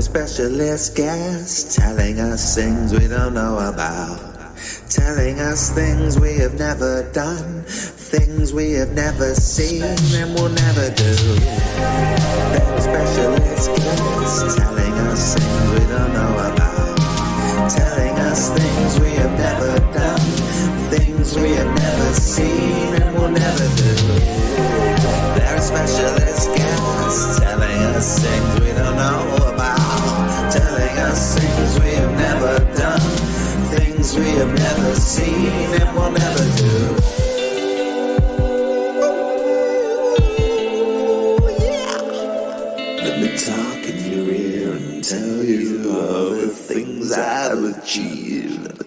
specialist guest telling us things we don't know about, telling us things we have never done, things we have never seen and will never do. They're specialist guests telling us things we don't know about, telling us things we have never done, things we have never seen and will never do. They're specialist guests telling us things we don't know about, telling us things we have never done, things we have never seen and will never do. Let me talk in your ear and tell you all the things I've achieved.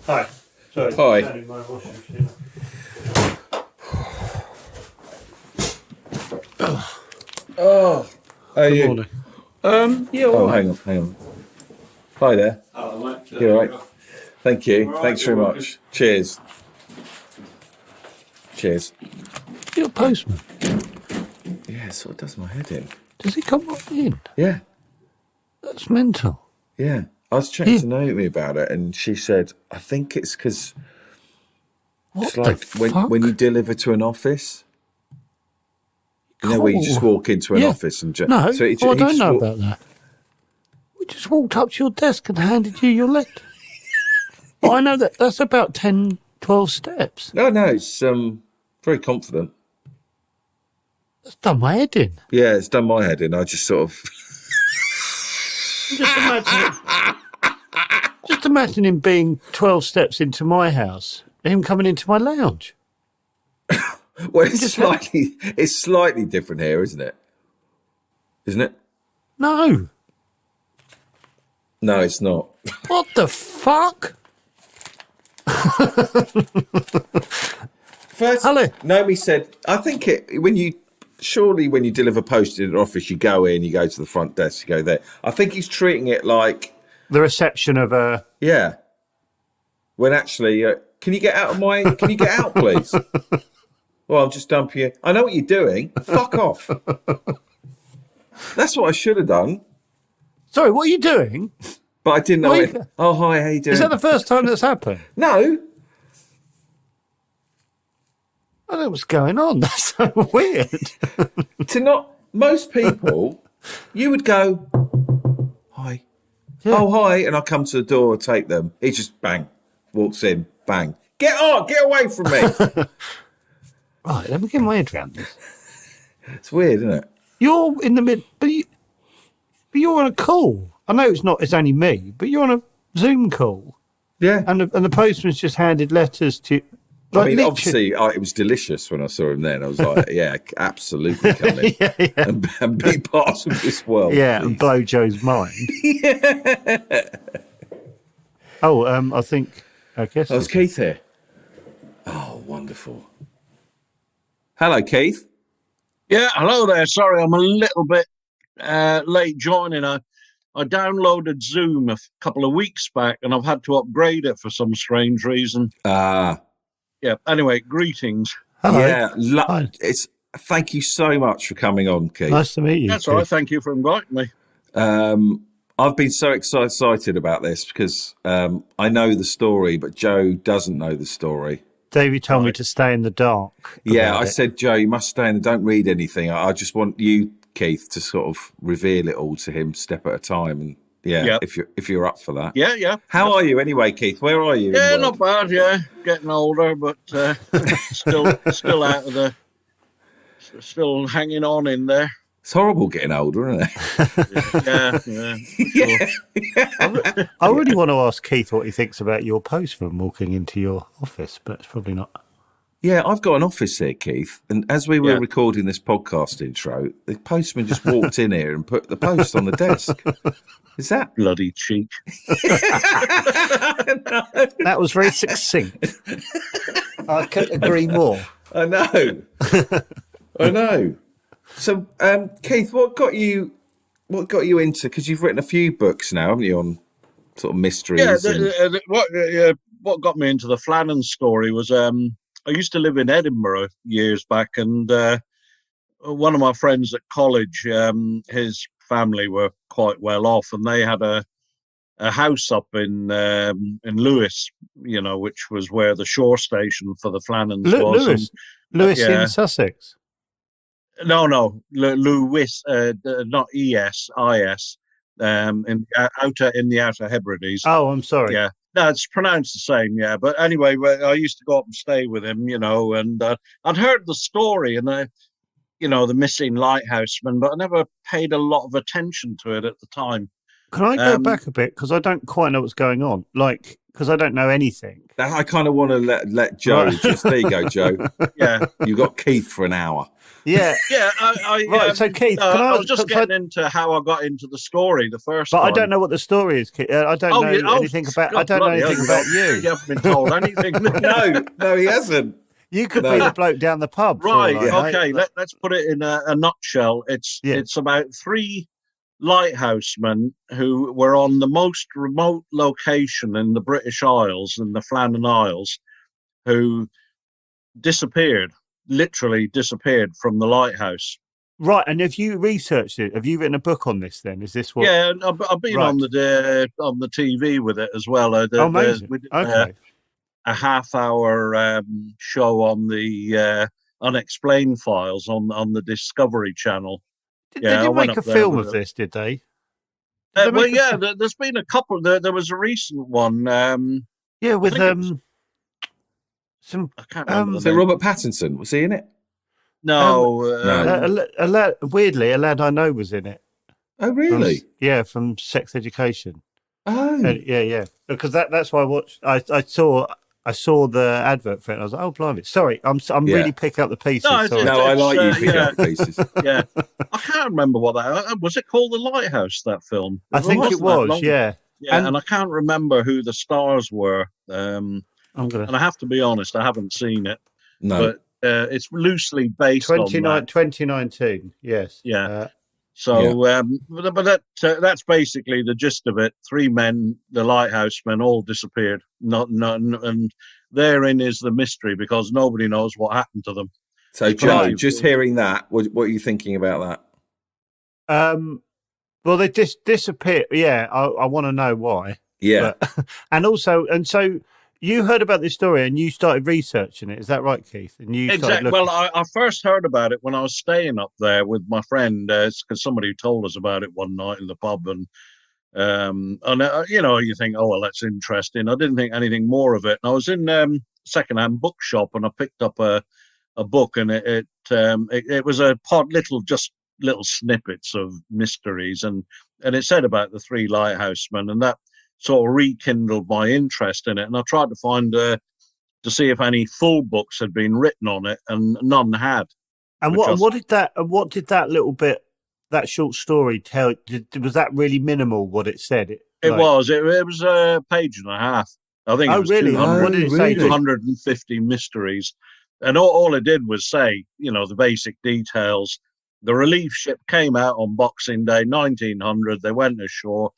Hi. Sorry. Hi. My washing machine. Oh, how are you? Morning. Yeah, Oh, all right. hang on. Hi there. Oh, mate. You all right? Thank you. All right, Thanks very you're much. Cheers. Cheers. You're a postman. Yeah, it sort of does my head in. Does he come right in? Yeah, That's mental. yeah. I was chatting to Naomi about it, and she said, I think it's because What it's like the fuck? when you deliver to an office, you know, where you just walk into an office and just... No, so I don't know about that. We just walked up to your desk and handed you your letter. I know that's about 10, 12 steps. No, it's very confident. That's done my head in. Yeah, it's done my head in. I just sort of... Just imagine him being 12 steps into my house, him coming into my lounge. Well, it's slightly different here, isn't it? Isn't it? No. No, it's not. What the fuck? First, Hello. Naomi said, I think when you deliver post in an office, you go in, you go to the front desk, you go there. I think he's treating it like... The reception of a... Yeah. When actually, can you get out, please? Well, I'm just dumping you. I know what you're doing. Fuck off. That's what I should have done. Sorry, what are you doing? But I didn't know Well, it. Oh, hi, how you doing? Is that the first time that's happened? No. I don't know what's going on. That's so weird. Most people, you would go, hi. Yeah. Oh, hi. And I come to the door, take them. He just bang, walks in, bang. Get away from me. Right, let me get my head around this. It's weird, isn't it? You're in the mid... But you're on a call. I know it's only me, but you're on a Zoom call. Yeah. And the postman's just handed letters to... I mean, obviously, it was delicious when I saw him then. I was like, yeah, absolutely come in and be part of this world. Yeah, please. and blow Joe's mind. Yeah. Oh, I guess... Oh, is Keith here? Oh, wonderful. Hello, Keith. Yeah, hello there. Sorry, I'm a little bit late joining. I downloaded Zoom a couple of weeks back, and I've had to upgrade it for some strange reason. Yeah. Anyway, greetings. Hello. Yeah, thank you so much for coming on, Keith. Nice to meet you. That's all right. Thank you for inviting me. I've been so excited about this because I know the story, but Joe doesn't know the story. Davey told me to stay in the dark. Yeah, I said, Joe, you must stay in. Don't read anything. I just want you, Keith, to sort of reveal it all to him, step at a time. And if you're up for that. Yeah. How are you anyway, Keith? Where are you? Yeah, not bad. Yeah, getting older, but still out of the, still hanging on in there. It's horrible getting older, isn't it? Yeah. I really want to ask Keith what he thinks about your postman walking into your office, but it's probably not. Yeah, I've got an office here, Keith, and as we were recording this podcast intro, the postman just walked in here and put the post on the desk. Is that bloody cheek? That was very succinct. I couldn't agree more. I know. So, Keith, what got you into? Because you've written a few books now, haven't you, on sort of mysteries? Yeah. What got me into the Flannan story was I used to live in Edinburgh years back, and one of my friends at college, his family were quite well off, and they had a house up in Lewis, which was where the shore station for the Flannans was. Lewis in Sussex. No, Lewis, not ESIS, in the Outer Hebrides. Oh, I'm sorry. Yeah, no, it's pronounced the same. Yeah, but anyway, I used to go up and stay with him, and I'd heard the story and the missing lighthouseman, but I never paid a lot of attention to it at the time. Can I go back a bit, because I don't quite know what's going on, because I don't know anything. I kind of want to let Joe. There you go, Joe. Yeah, you got Keith for an hour. Yeah, yeah. Right. So Keith, I was just getting into how I got into the story the first time. But I don't know what the story is, Keith. I don't know anything about. God, I don't know anything about you. You haven't been told anything. No, he hasn't. You could be the bloke down the pub, right? Okay, let's put it in a nutshell. It's about 3 lighthousemen who were on the most remote location in the British Isles, in the Flannan Isles, who literally disappeared from the lighthouse. Right, and have you researched it? Have you written a book on this? Then is this what? Yeah, I've been on the TV with it as well. Amazing. We did Okay. a half-hour show on the Unexplained Files on the Discovery Channel. They didn't make a film of this, did they? There's been a couple. There was a recent one. With I can't remember. So Robert Pattinson, was he in it? No. A lad, weirdly, a lad I know was in it. Oh, really? From Sex Education. Oh, yeah. Because that's why I watched. I saw the advert for it. And I was like, oh, blimey! Sorry, I'm really picking up the pieces. I like you picking up the pieces. Yeah, I can't remember what that was. It called The Lighthouse? That film? I think it was. Yeah. Yeah, and I can't remember who the stars were. And I have to be honest, I haven't seen it. No, but it's loosely based on that. 2019. Yes. Yeah. But that's basically the gist of it. 3 men, the lighthousemen, all disappeared. And therein is the mystery, because nobody knows what happened to them. So, Joe, just hearing that, what are you thinking about that? Well, they just disappeared. Yeah, I want to know why. Yeah, and so you heard about this story and you started researching it. Is that right, Keith? And you exactly. Well, I first heard about it when I was staying up there with my friend, because somebody told us about it one night in the pub, and you think, oh well, that's interesting. I didn't think anything more of it. And I was in secondhand bookshop and I picked up a book, and it was a little snippets of mysteries, and it said about the 3 lighthousemen, and that sort of rekindled my interest in it. And I tried to find to see if any full books had been written on it, and none had. And what did that little bit, that short story tell? Was that really minimal? What it said? It was a page and a half. I think. Oh, it was really? What did it say? 250 mysteries, and all it did was say, the basic details. The relief ship came out on Boxing Day 1900. They went ashore.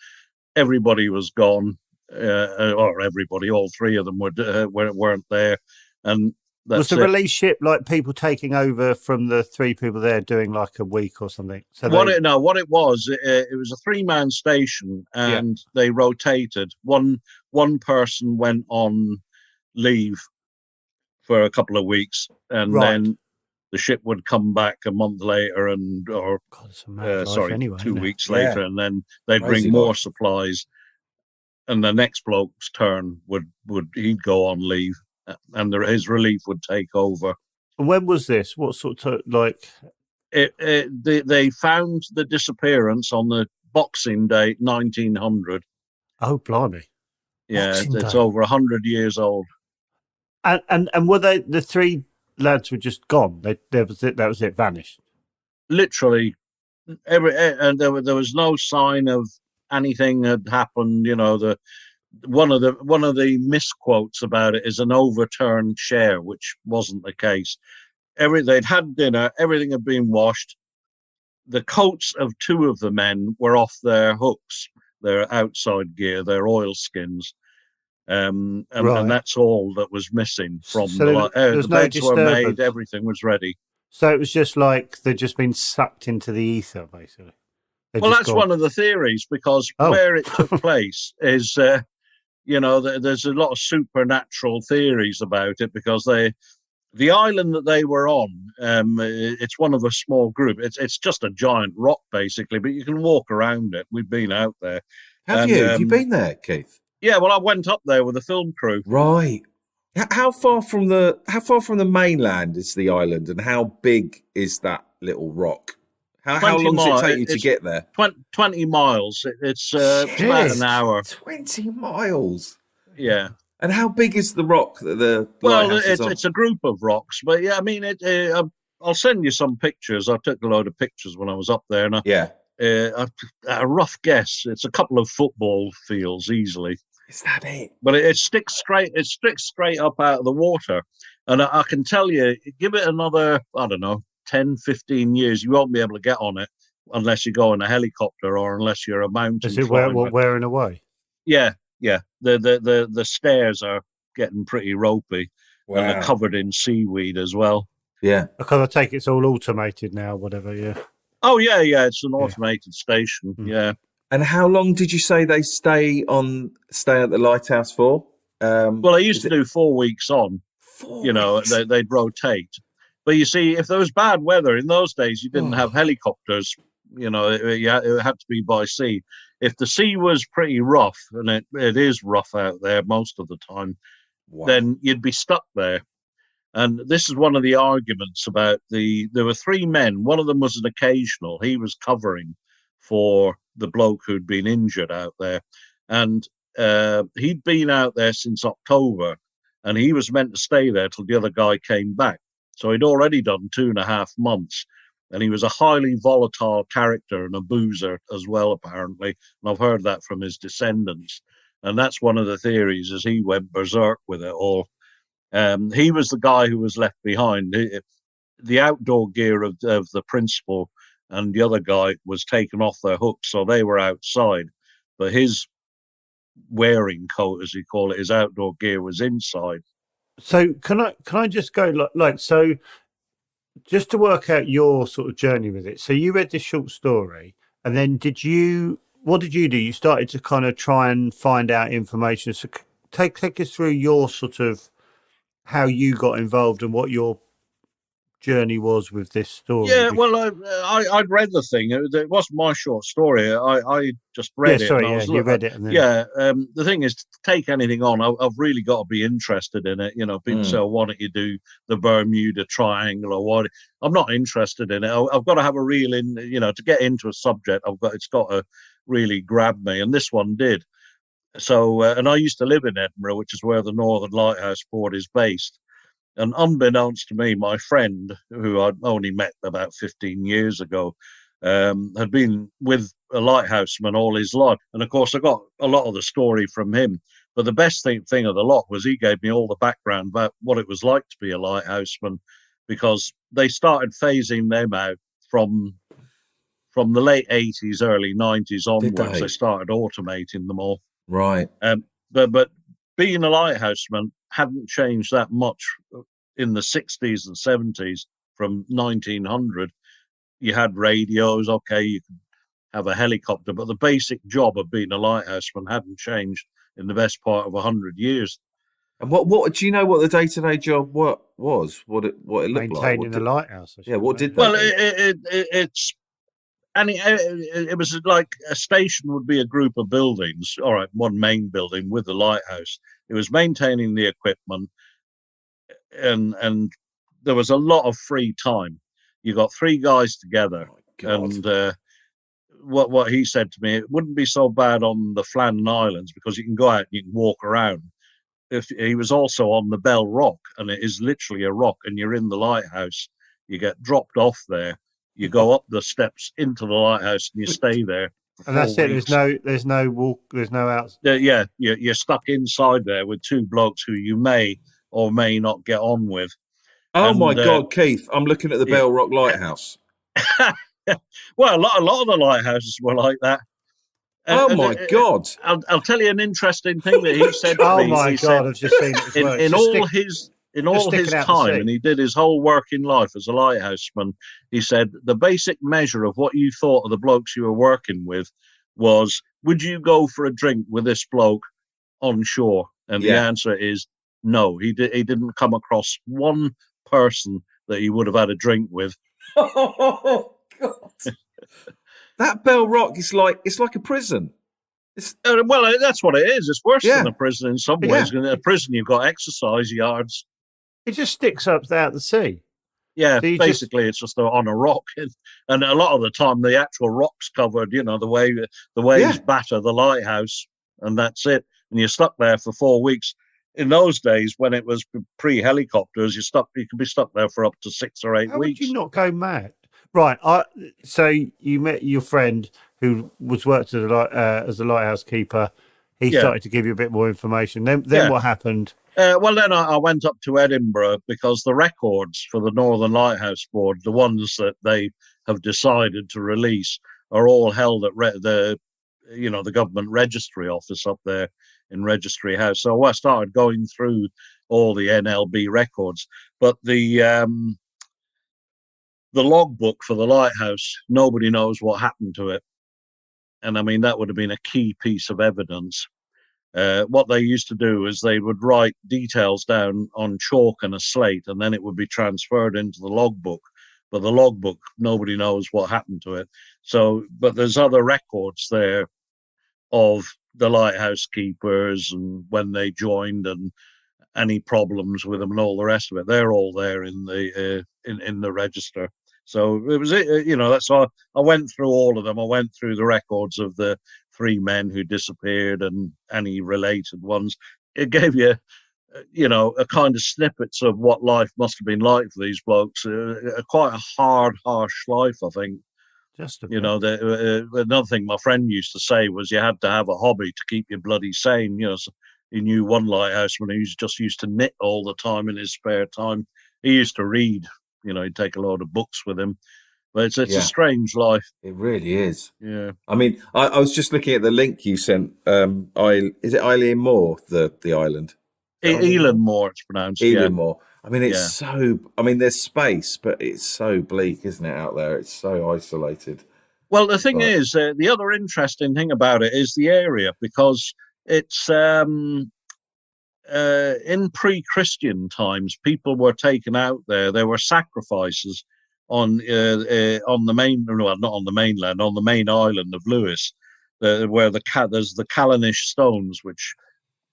Everybody was gone, or everybody. All 3 of them weren't there. And was the relief ship like people taking over from the 3 people there doing like a week or something? So what it was, it was a 3-man station, and they rotated. One person went on leave for a couple of weeks, and then the ship would come back a month later, or 2 weeks later, and then they'd bring more supplies. And the next bloke's turn he'd go on leave, and his relief would take over. And when was this? What sort of they found the disappearance on the Boxing Day 1900. Oh, blimey! Yeah, it's over 100 years old. And were they the 3 lads were just gone? That was it. Vanished. Literally, and there was no sign of anything had happened. One of the misquotes about it is an overturned chair, which wasn't the case. They'd had dinner, everything had been washed. The coats of 2 of the men were off their hooks, their outside gear, their oilskins. And that's all that was missing from the beds were made, everything was ready. So it was just like they'd just been sucked into the ether, basically. Well, that's one of the theories, because where it took place is, there's a lot of supernatural theories about it, because the island that they were on, it's one of a small group. It's just a giant rock, basically, but you can walk around it. We've been out there. Have you been there, Keith? Yeah, well, I went up there with a film crew. Right. How far from the mainland is the island, and how big is that little rock? How long does it take you to get there? 20 miles. It's about an hour. 20 miles. Yeah. And how big is the rock that the lighthouse is on? It's a group of rocks, but yeah, I mean, I'll send you some pictures. I took a load of pictures when I was up there, and a rough guess, it's a couple of football fields easily. Is that it? But it sticks straight up out of the water. And I can tell you, give it another, I don't know, 10, 15 years, you won't be able to get on it unless you go in a helicopter or unless you're a mountain climber. Is it wearing away? Yeah. The stairs are getting pretty ropey. Wow. And they're covered in seaweed as well. Yeah. Because I take it's all automated now, whatever, yeah. Oh, yeah, it's an automated station, yeah. And how long did you say they stay at the lighthouse for? Well, they used to do 4 weeks on. 4 weeks? They'd rotate. But you see, if there was bad weather in those days, you didn't have helicopters. It had to be by sea. If the sea was pretty rough, and it is rough out there most of the time, then you'd be stuck there. And this is one of the arguments about there were 3 men. One of them was an occasional. He was covering for the bloke who'd been injured out there. And he'd been out there since October, and he was meant to stay there till the other guy came back. So he'd already done 2.5 months, and he was a highly volatile character and a boozer as well, apparently. And I've heard that from his descendants. And that's one of the theories, is he went berserk with it all. He was the guy who was left behind. The outdoor gear of the principal and the other guy was taken off their hooks, so they were outside. But his wearing coat, as you call it, his outdoor gear was inside. So can I just go so just to work out your sort of journey with it. So you read this short story, and then what did you do? You started to kind of try and find out information. So take us through your sort of how you got involved and what your journey was with this story. Yeah, well, I'd read the thing. It wasn't my short story. I just read it. Sorry, you read it. And then... the thing is, to take anything on, I've really got to be interested in it. People say, why don't you do the Bermuda Triangle or what? I'm not interested in it. I've got to have a real to get into a subject. It's got to really grab me, and this one did. So, and I used to live in Edinburgh, which is where the Northern Lighthouse Port is based. And unbeknownst to me, my friend, who I'd only met about 15 years ago, had been with a lighthouseman all his life. And of course, I got a lot of the story from him. But the best thing of the lot was he gave me all the background about what it was like to be a lighthouseman, because they started phasing them out from the late 80s, early 90s onwards. They started automating them all. Right. But being a lighthouseman hadn't changed that much in the 60s and 70s from 1900. You had radios, okay, you could have a helicopter, but the basic job of being a lighthouseman hadn't changed in the best part of 100 years. And what do you know what the day-to-day job was? What it looked like? Maintaining the lighthouse. Yeah, what did that? Well, it was like a station would be a group of buildings. All right, one main building with the lighthouse. It was maintaining the equipment, and there was a lot of free time. You got 3 guys together, and what he said to me, it wouldn't be so bad on the Flannan Islands because you can go out and you can walk around. If he was also on the Bell Rock, and it is literally a rock, and you're in the lighthouse, you get dropped off there. You go up the steps into the lighthouse and you stay there. And that's it. There's no walk. There's no out. Yeah, you're stuck inside there with 2 blokes who you may or may not get on with. Oh my God, Keith! I'm looking at the Bell Rock Lighthouse. Well, a lot of the lighthouses were like that. Oh my God! I'll tell you an interesting thing that he said to me. Oh my God! I've just seen it. In in all his time, and he did his whole working life as a lighthouseman, he said the basic measure of what you thought of the blokes you were working with was, would you go for a drink with this bloke on shore? And the answer is no. He didn't come across one person that he would have had a drink with. Oh God! That Bell Rock is like a prison. Well, that's what it is. It's worse than a prison in some ways. In a prison, you've got exercise yards. It just sticks up out the sea. Yeah, so basically, it's just on a rock, and a lot of the time, the actual rock's covered. You know, the waves batter the lighthouse, and that's it. And you're stuck there for 4 weeks. In those days, when it was pre-helicopters, you could be stuck there for up to 6 or 8 weeks. How would you not go mad? Right. So you met your friend who worked as a lighthouse keeper. He started to give you a bit more information. Then what happened? Well, then I went up to Edinburgh because the records for the Northern Lighthouse Board, the ones that they have decided to release, are all held at the government registry office up there in Registry House. So I started going through all the NLB records, but the logbook for the lighthouse, nobody knows what happened to it. And I mean, that would have been a key piece of evidence. What they used to do is they would write details down on chalk and a slate, and then it would be transferred into the logbook. But the logbook, nobody knows what happened to it. So, but there's other records there of the lighthouse keepers and when they joined and any problems with them and all the rest of it. They're all there in the register. So it was, that's how I went through all of them. I went through the records of the 3 men who disappeared and any related ones. It gave you, a kind of snippets of what life must have been like for these blokes. Quite a hard, harsh life, I think. Another thing my friend used to say was you had to have a hobby to keep you bloody sane. So he knew one lighthouseman who just used to knit all the time in his spare time. He used to read. He'd take a load of books with him. But it's a strange life. It really is. Yeah. I mean, I was just looking at the link you sent. Is it Eilean Moor, the island? Eilean Moor, it's pronounced. Eilean Moor. I mean, it's so. I mean, there's space, but it's so bleak, isn't it, out there? It's so isolated. Well, the thing is, the other interesting thing about it is the area, because it's in pre-Christian times, people were taken out there. There were sacrifices on the main island of Lewis, where there's the Callanish stones, which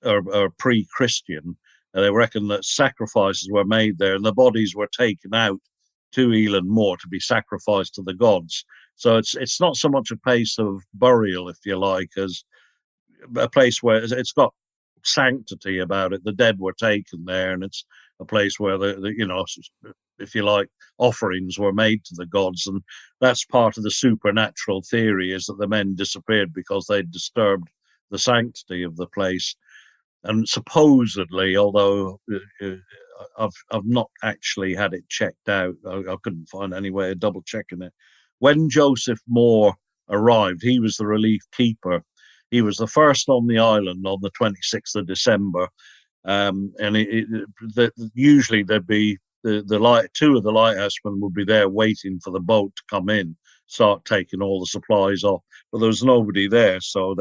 are pre-Christian. They reckon that sacrifices were made there, and the bodies were taken out to Eilean Moor to be sacrificed to the gods. So it's not so much a place of burial, if you like, as a place where it's got sanctity about it. The dead were taken there, and it's a place where if you like, offerings were made to the gods. And that's part of the supernatural theory, is that the men disappeared because they'd disturbed the sanctity of the place. And supposedly, although I've not actually had it checked out, I couldn't find any way of double checking it. When Joseph Moore arrived, he was the relief keeper. He was the first on the island on the 26th of December. And usually there'd be two of the lighthousemen would be there waiting for the boat to come in, start taking all the supplies off. But there was nobody there, so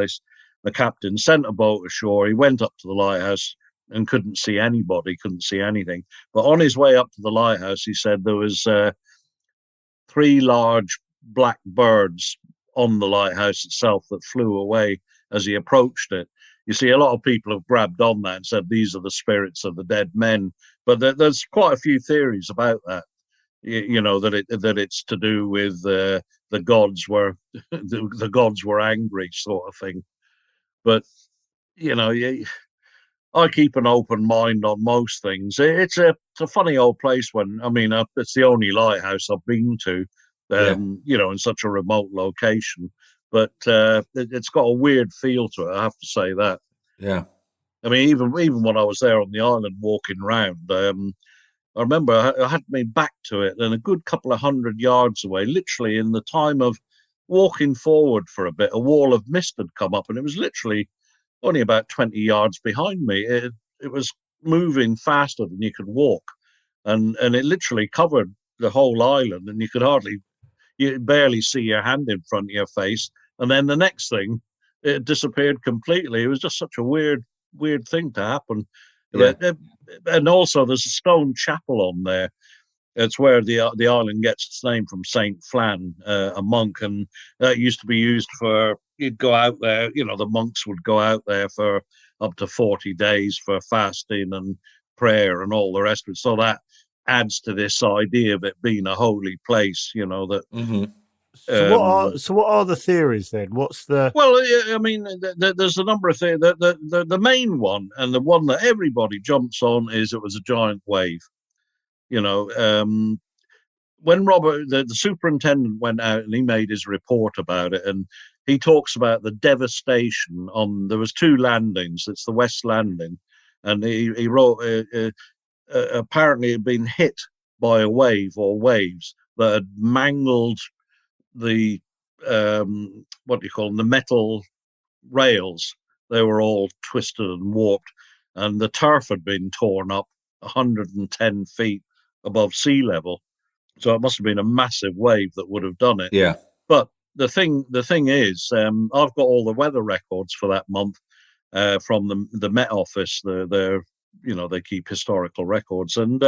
the captain sent a boat ashore. He went up to the lighthouse and couldn't see anybody, couldn't see anything. But on his way up to the lighthouse, he said there was 3 large black birds on the lighthouse itself that flew away as he approached it. You see, a lot of people have grabbed on that and said these are the spirits of the dead men. But there's quite a few theories about that. That it's to do with the gods were the gods were angry, sort of thing. But I keep an open mind on most things. It's a funny old place. It's the only lighthouse I've been to, in such a remote location. But it's got a weird feel to it, I have to say that. Yeah. I mean, even when I was there on the island walking around, I remember I had my back to it, and a good couple of 100 yards away, literally in the time of walking forward for a bit, a wall of mist had come up, and it was literally only about 20 yards behind me. It was moving faster than you could walk, and it literally covered the whole island, and you barely see your hand in front of your face. And then the next thing, it disappeared completely. It was just such a weird thing to happen. Yeah. And also, there's a stone chapel on there. It's where the island gets its name from, Saint Flan, a monk, and that used to be used for. You'd go out there, the monks would go out there for up to 40 days for fasting and prayer and all the rest of it. So that adds to this idea of it being a holy place, that. Mm-hmm. So what are the theories then? What's the? Well, I mean, there's a number of things. The main one, and the one that everybody jumps on, is it was a giant wave. When Robert, the superintendent, went out and he made his report about it, and he talks about the devastation on. There was 2 landings. It's the West Landing, and he wrote apparently it had been hit by a wave or waves that had mangled the what do you call them, the metal rails. They were all twisted and warped, and the turf had been torn up 110 feet above sea level. So it must have been a massive wave that would have done it. Yeah. But the thing is, I've got all the weather records for that month from the Met Office. They keep historical records, and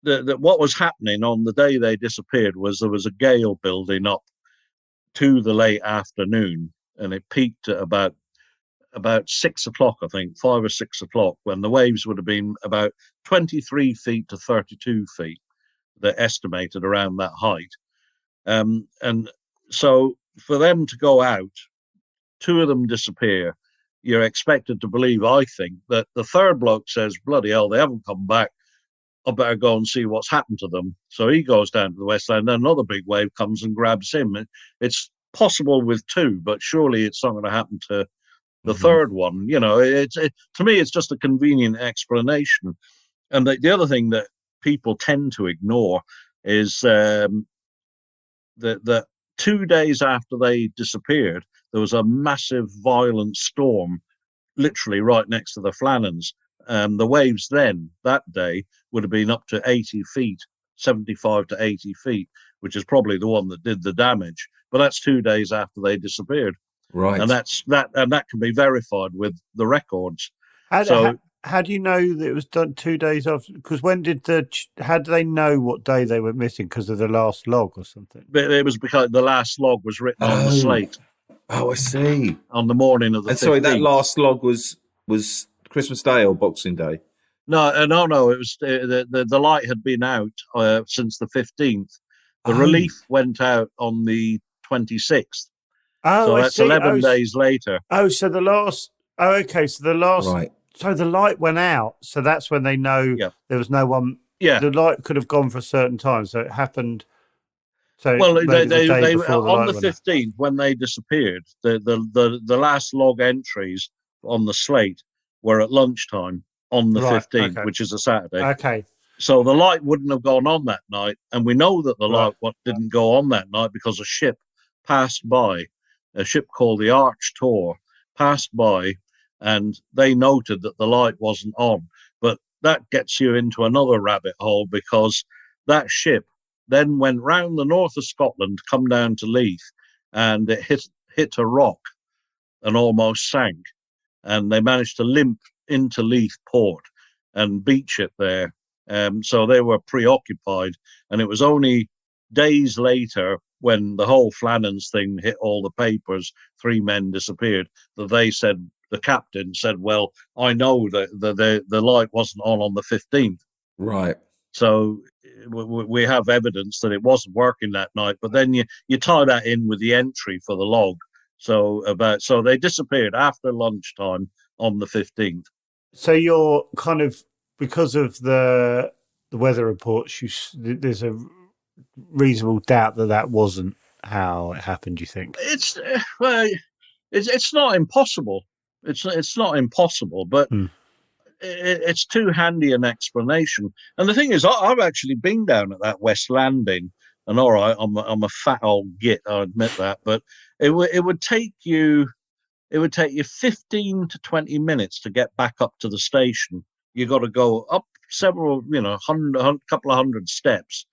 what was happening on the day they disappeared was there was a gale building up to the late afternoon, and it peaked at about 6 o'clock, I think, 5 or 6 o'clock, when the waves would have been about 23 feet to 32 feet. They're estimated around that height. And so for them to go out, 2 of them disappear. You're expected to believe, I think, that the third bloke says, bloody hell, they haven't come back. I better go and see what's happened to them. So he goes down to the West End, and another big wave comes and grabs him. It's possible with 2, but surely it's not going to happen to the third one. To me, it's just a convenient explanation. And the other thing that people tend to ignore is that 2 days after they disappeared, there was a massive, violent storm, literally right next to the Flannans. The waves then, that day, would have been up to 80 feet, 75 to 80 feet, which is probably the one that did the damage. But that's 2 days after they disappeared. Right. And that can be verified with the records. How do you know that it was done 2 days after? Because how do they know what day they were missing? Because of the last log or something? It was because the last log was written on the slate. Oh, I see. On the morning of the 15th. Sorry, that last log was Christmas Day or Boxing Day? No. It was the light had been out since the 15th. The relief went out on the 26th. Oh, so that's 11 days later. Oh, so the last. Oh, okay. So the last. Right. So the light went out. So that's when they know there was no one. Yeah. The light could have gone for a certain time. So it happened. So well, they on the 15th when they disappeared. The last log entries on the slate were at lunchtime on the 15th, which is a Saturday. Okay. So the light wouldn't have gone on that night, and we know that the light didn't go on that night because a ship passed by, a ship called the Arch Tor passed by, and they noted that the light wasn't on. But that gets you into another rabbit hole, because that ship then went round the north of Scotland, come down to Leith, and it hit a rock and almost sank. And they managed to limp into Leith port and beach it there. So they were preoccupied. And it was only days later, when the whole Flannans thing hit all the papers, 3 men disappeared, that they said, the captain said, well, I know that the light wasn't on the 15th. Right. So we have evidence that it wasn't working that night. But then you tie that in with the entry for the log. So they disappeared after lunchtime on the 15th. So you're kind of, because of the weather reports, there's a reasonable doubt that wasn't how it happened. Do you think? It's not impossible. It's not impossible, but it's too handy an explanation. And the thing is, I've actually been down at that West Landing, and all right, I'm a fat old git, I admit that, but it would take you it would take you 15 to 20 minutes to get back up to the station. You got to go up several, couple of hundred steps,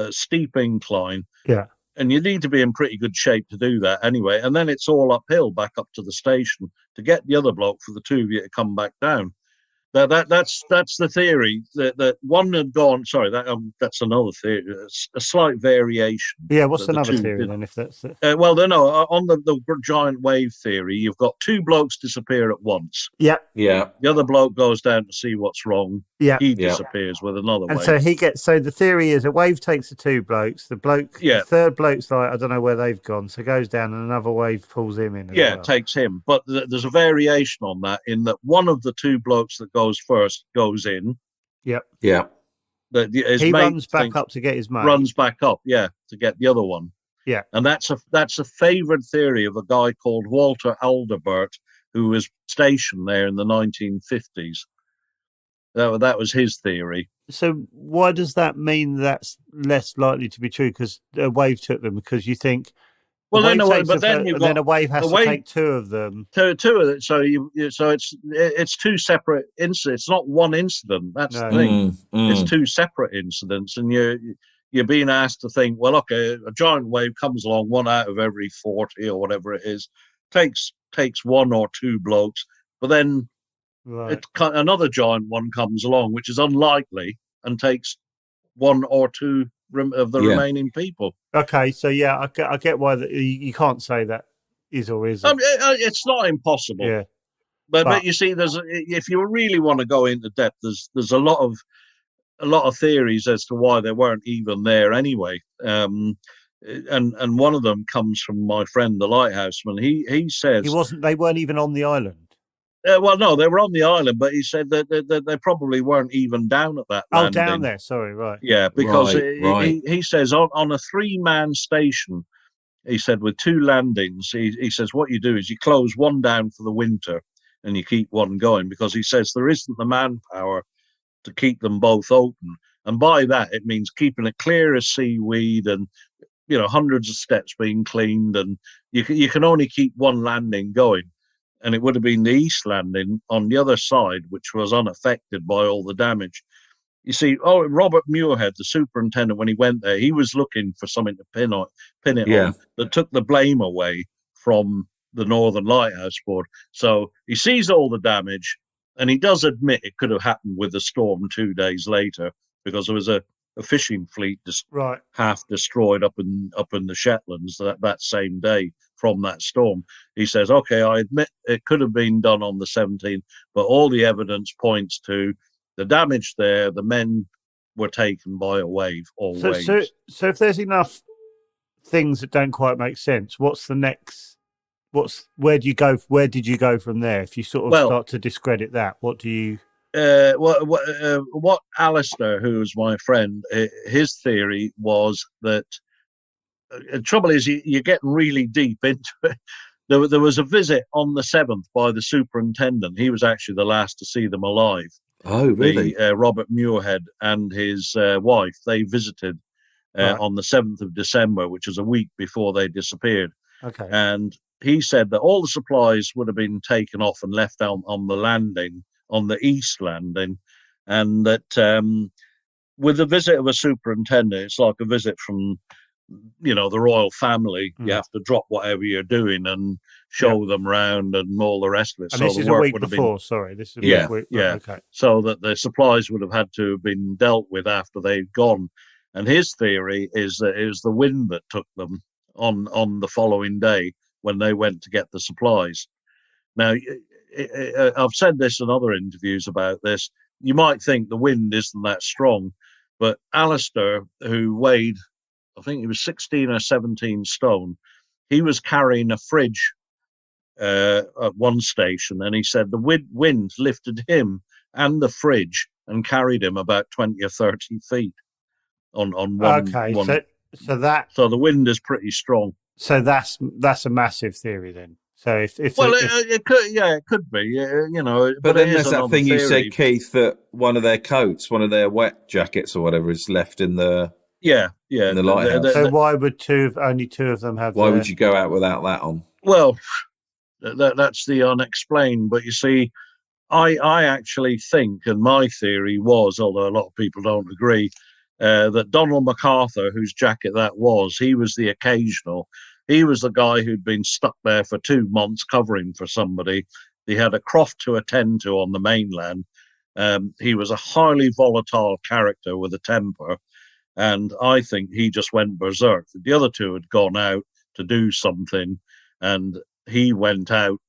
steep incline. Yeah. And you need to be in pretty good shape to do that anyway. And then it's all uphill back up to the station to get the other bloke for the two of you to come back down. That's the theory that one had gone. Sorry, that's another theory. A slight variation. Yeah, what's another theory then? If that's it? Well, no. On the giant wave theory, you've got two blokes disappear at once. Yeah. Yeah. The other bloke goes down to see what's wrong. Yeah. He disappears with another and wave. so he gets. So the theory is a wave takes the two blokes. The third bloke's like, I don't know where they've gone, so goes down, and another wave pulls him in. It takes him. But there's a variation on that in that one of the two blokes that goes first goes in. Yep. Yeah. He runs back up to get his mate. Runs back up, to get the other one. Yeah. And that's a favoured theory of a guy called Walter Aldebert, who was stationed there in the 1950s. That was his theory. So why does that mean that's less likely to be true? Because a wave took them. Because you think. Well, then a wave has to take two of them. Two of it. So it's two separate incidents. It's not one incident. That's the thing. It's two separate incidents, and you're being asked to think. Well, okay, a giant wave comes along, one out of every 40 or whatever it is, takes one or two blokes, but then another giant one comes along, which is unlikely, and takes one or two of the remaining people. Okay, so I get why you can't say that is or isn't. It's not impossible. Yeah, but you see, if you really want to go into depth, there's a lot of theories as to why they weren't even there anyway. And one of them comes from my friend, the Lighthouseman. He says they weren't even on the island. Well, no, they were on the island, but he said that they probably weren't even down at that landing. Oh, down there, sorry, right. Yeah, because right. He says on a 3-man station, he said with 2 landings, he says what you do is you close one down for the winter and you keep one going, because he says there isn't the manpower to keep them both open. And by that, it means keeping it clear of seaweed and, hundreds of steps being cleaned, and you can only keep one landing going. And it would have been the east landing on the other side, which was unaffected by all the damage. You see, Robert Muirhead, the superintendent, when he went there, he was looking for something to pin it on that took the blame away from the Northern Lighthouse Board. So he sees all the damage, and he does admit it could have happened with the storm 2 days later, because there was a fishing fleet half destroyed up in the Shetlands that same day from that storm. He says, okay, I admit it could have been done on the 17th, but all the evidence points to the damage there. The men were taken by a wave or waves. So if there's enough things that don't quite make sense, what's the next? Where did you go from there? If you sort of start to discredit that, what do you? What Alistair, who was my friend, his theory was that the trouble is you're getting really deep into it. There was a visit on the 7th by the superintendent. He was actually the last to see them alive. Oh, really? Robert Muirhead and his wife, they visited on the 7th of December, which was a week before they disappeared. Okay. And he said that all the supplies would have been taken off and left on the landing, on the east landing, and that with the visit of a superintendent, it's like a visit from the royal family. You have to drop whatever you're doing and show them around and all the rest of it. And so this the is work a week would have before. been, sorry, this is a week. Okay. So that the supplies would have had to have been dealt with after they'd gone. And his theory is that it was the wind that took them on the following day when they went to get the supplies. Now, I've said this in other interviews about this. You might think the wind isn't that strong, but Alistair, who weighed, I think he was 16 or 17 stone, he was carrying a fridge at one station, and he said the wind lifted him and the fridge and carried him about 20 or 30 feet on one. Okay, one. So the wind is pretty strong. So that's a massive theory then. So it could be, But then there's that thing you said, Keith, that one of their coats, one of their wet jackets or whatever, is left in the in the lighthouse. So why would only two of them have? Why would you go out without that on? Well, That's the unexplained. But you see, I actually think, and my theory was, although a lot of people don't agree, that Donald MacArthur, whose jacket that was, he was the occasional. He was the guy who'd been stuck there for 2 months covering for somebody. He had a croft to attend to on the mainland. He was a highly volatile character with a temper. And I think he just went berserk. The other two had gone out to do something, and he went out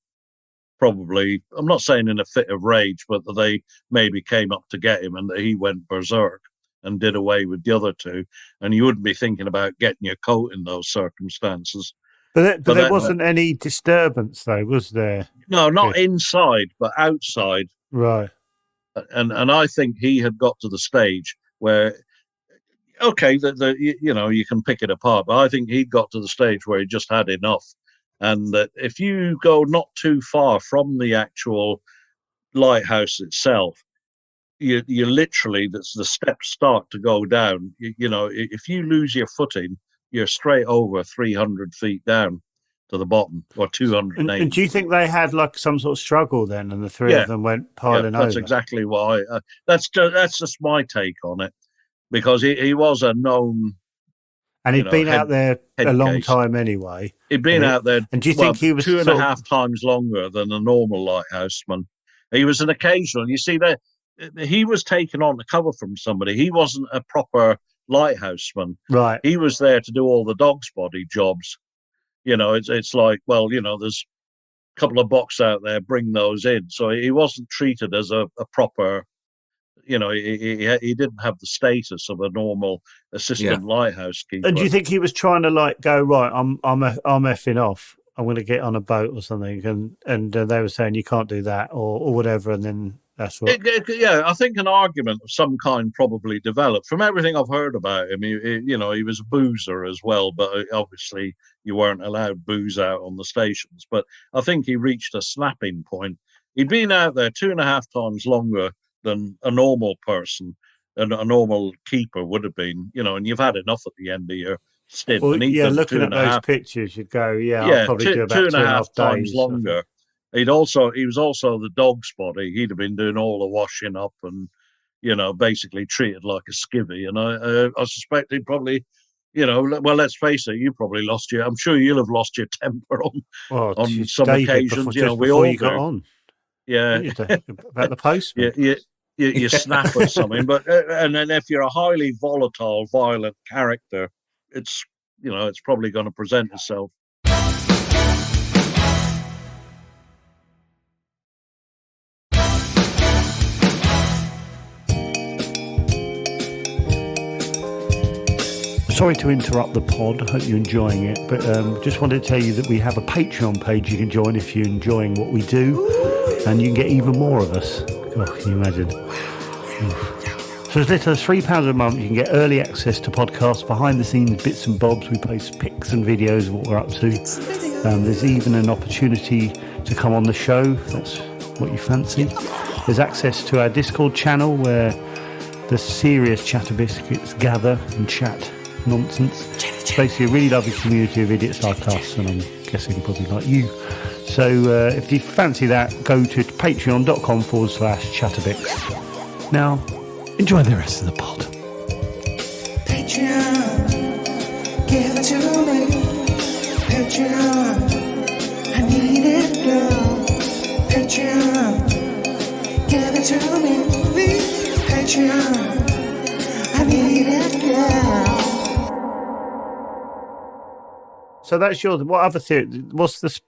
probably, I'm not saying in a fit of rage, but that they maybe came up to get him and that he went berserk and did away with the other two. And you wouldn't be thinking about getting your coat in those circumstances. But there wasn't any disturbance, though, was there? No, not inside, but outside. Right. And I think he had got to the stage where, okay, you can pick it apart, but I think he'd got to the stage where he just had enough. And that if you go not too far from the actual lighthouse itself, you literally, the steps start to go down. If you lose your footing, you're straight over 300 feet down to the bottom, or 280. And do you think they had like some sort of struggle then, and the three of them went piling over? That's exactly why. That's just my take on it, because he was a known. And he'd been out there a long time anyway. He'd been out there. And do you think he was 2.5 times longer than a normal lighthouseman? He was an occasional. You see, that he was taken on to cover from somebody. He wasn't a proper lighthouseman. Right. He was there to do all the dog's body jobs. It's like, well, there's a couple of box out there, bring those in. So he wasn't treated as a proper. He didn't have the status of a normal assistant lighthouse keeper. And do you think he was trying to go, right, I'm effing off, I'm going to get on a boat or something, and they were saying you can't do that or whatever, and then that's what. I think an argument of some kind probably developed. From everything I've heard about him, he was a boozer as well, but obviously you weren't allowed booze out on the stations. But I think he reached a snapping point. He'd been out there 2.5 times longer than a normal person and a normal keeper would have been, and you've had enough at the end of your stint. Well, looking at those pictures, you'd go, I'll probably do about 2.5 times longer. He was also the dog's body. He'd have been doing all the washing up and, basically treated like a skivvy. And I suspect he'd probably, well, let's face it, you probably lost I'm sure you'll have lost your temper on some occasions. We all got on. Yeah, about the postman. You snap at something, but and then if you're a highly volatile, violent character, it's probably going to present itself. Sorry to interrupt the pod. I hope you're enjoying it, but just wanted to tell you that we have a Patreon page you can join if you're enjoying what we do. And you can get even more of us. God, can you imagine? So as little as £3 a month, you can get early access to podcasts, behind-the-scenes bits and bobs. We post pics and videos of what we're up to. There's even an opportunity to come on the show, if that's what you fancy. There's access to our Discord channel, where the serious chatterbiscuits gather and chat nonsense. It's basically a really lovely community of idiots like us, and I'm guessing probably like you. So if you fancy that, go to patreon.com/chatterbix. Now, enjoy the rest of the pod. Patreon, give it to me. Patreon, I need it, girl. Patreon, give it to me. Patreon, I need it, girl. So that's yours. What other theory? What's the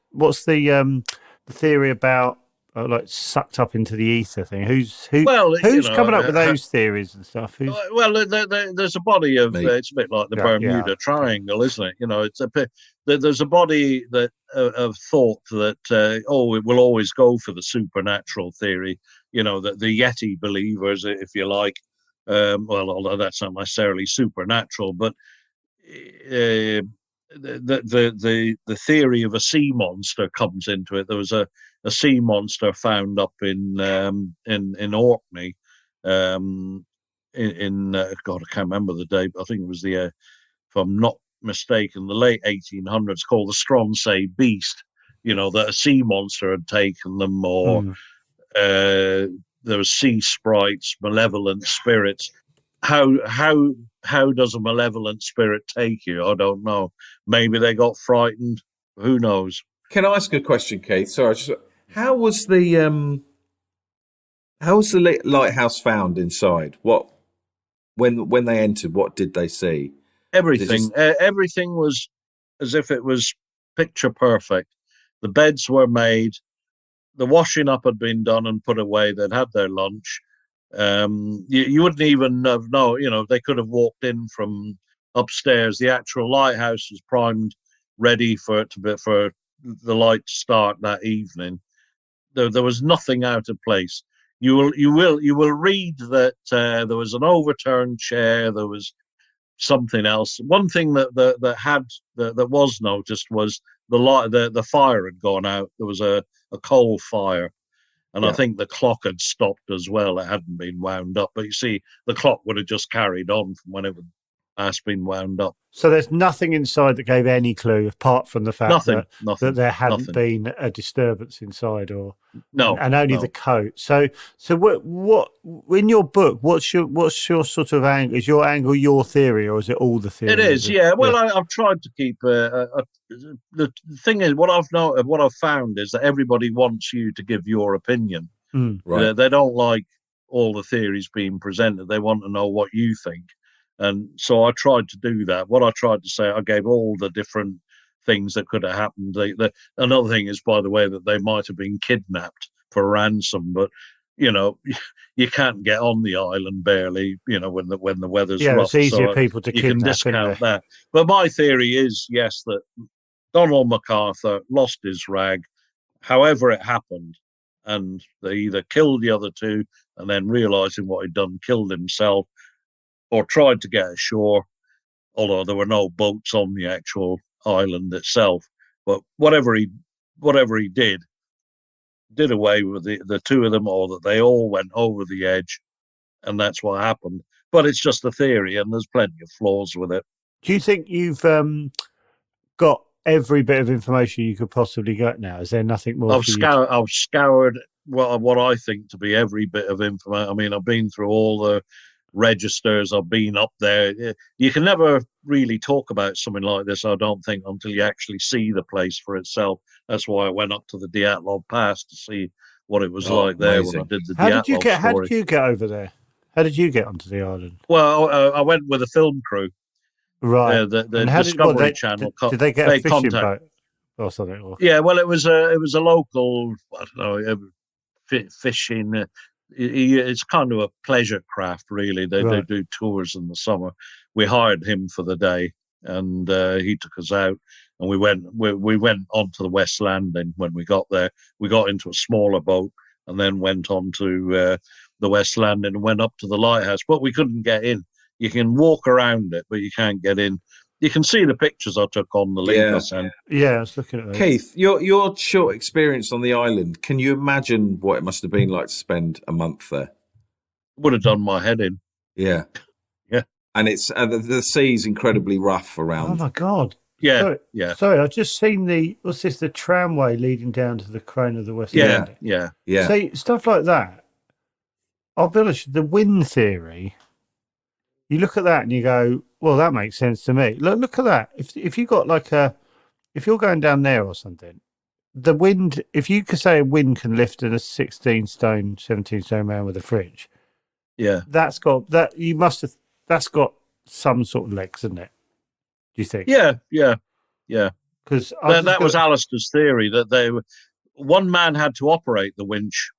theory about sucked up into the ether thing? Who's coming up with those theories and stuff? There's a body of it's a bit like the Bermuda Triangle, isn't it? There's a body that of thought that it will always go for the supernatural theory. That the Yeti believers, if you like, although that's not necessarily supernatural, but. The theory of a sea monster comes into it. There was a sea monster found up in Orkney, God, I can't remember the date, but I think it was if I'm not mistaken, the late 1800s, called the Stronsay Beast, that a sea monster had taken them, or there were sea sprites, malevolent spirits. How does a malevolent spirit take you? I don't know. Maybe they got frightened. Who knows? Can I ask a question, Keith? Sorry, how was the lighthouse found inside? What when they entered? What did they see? Everything. Everything was as if it was picture perfect. The beds were made. The washing up had been done and put away. They'd had their lunch. You wouldn't even have known. They could have walked in from upstairs. The actual lighthouse was primed, ready for the light to start that evening. There was nothing out of place. You will read that there was an overturned chair. There was something else. One thing that was noticed was the fire had gone out. There was a coal fire, and I think the clock had stopped as well. It hadn't been wound up, but you see, the clock would have just carried on from when it had last been wound up. So there's nothing inside that gave any clue, apart from the fact that there hadn't been a disturbance inside, and only the coat. So what in your book? What's your sort of angle? Is your angle your theory, or is it all the theory? It is, yeah. Well, I've tried to keep. The thing is, what I've found is that everybody wants you to give your opinion. Right. They don't like all the theories being presented. They want to know what you think. And so I tried to do that. What I tried to say, I gave all the different things that could have happened. Another thing is, by the way, that they might have been kidnapped for ransom, but you can't get on the island barely. When the weather's rough. It's easier people to kidnap. You can discount that. But my theory is, yes, that Donald MacArthur lost his rag, however it happened, and they either killed the other two and then realising what he'd done, killed himself, or tried to get ashore, although there were no boats on the actual island itself. But whatever he did away with the two of them, or that they all went over the edge, and that's what happened. But it's just a theory, and there's plenty of flaws with it. Do you think you've got every bit of information you could possibly get now? Is there nothing more? I've scoured what I think to be every bit of information. I mean, I've been through all the registers. I've been up there. You can never really talk about something like this, I don't think, until you actually see the place for itself. That's why I went up to the Dyatlov Pass to see what it was like there when I did the Dyatlov story. How did you get over there? How did you get onto the island? Well, I went with a film crew. Right. The Discovery Channel. Did they get a fishing boat or something? Yeah, well, it was a local, I don't know, fishing. It's kind of a pleasure craft, really. They do tours in the summer. We hired him for the day, and he took us out, and we went onto the West Landing. When we got there, we got into a smaller boat, and then went on to the West Landing and went up to the lighthouse. But we couldn't get in. You can walk around it, but you can't get in. You can see the pictures I took on the link I sent. Yeah, I was looking at those. Keith, your short experience on the island, can you imagine what it must have been like to spend a month there? Would have done my head in. Yeah. Yeah. And it's the sea's incredibly rough around. Oh, my God. Yeah. Sorry, I've just seen the tramway leading down to the crane of the West Landing. Yeah. So stuff like that, I'll be honest, the wind theory, you look at that and you go, well, that makes sense to me. Look at that. If you got if you're going down there or something, the wind, if you could say a wind can lift a 16 stone, 17 stone man with a fridge, that's got some sort of legs, isn't it? Do you think? Yeah. Because that was Alistair's theory, that one man had to operate the winch,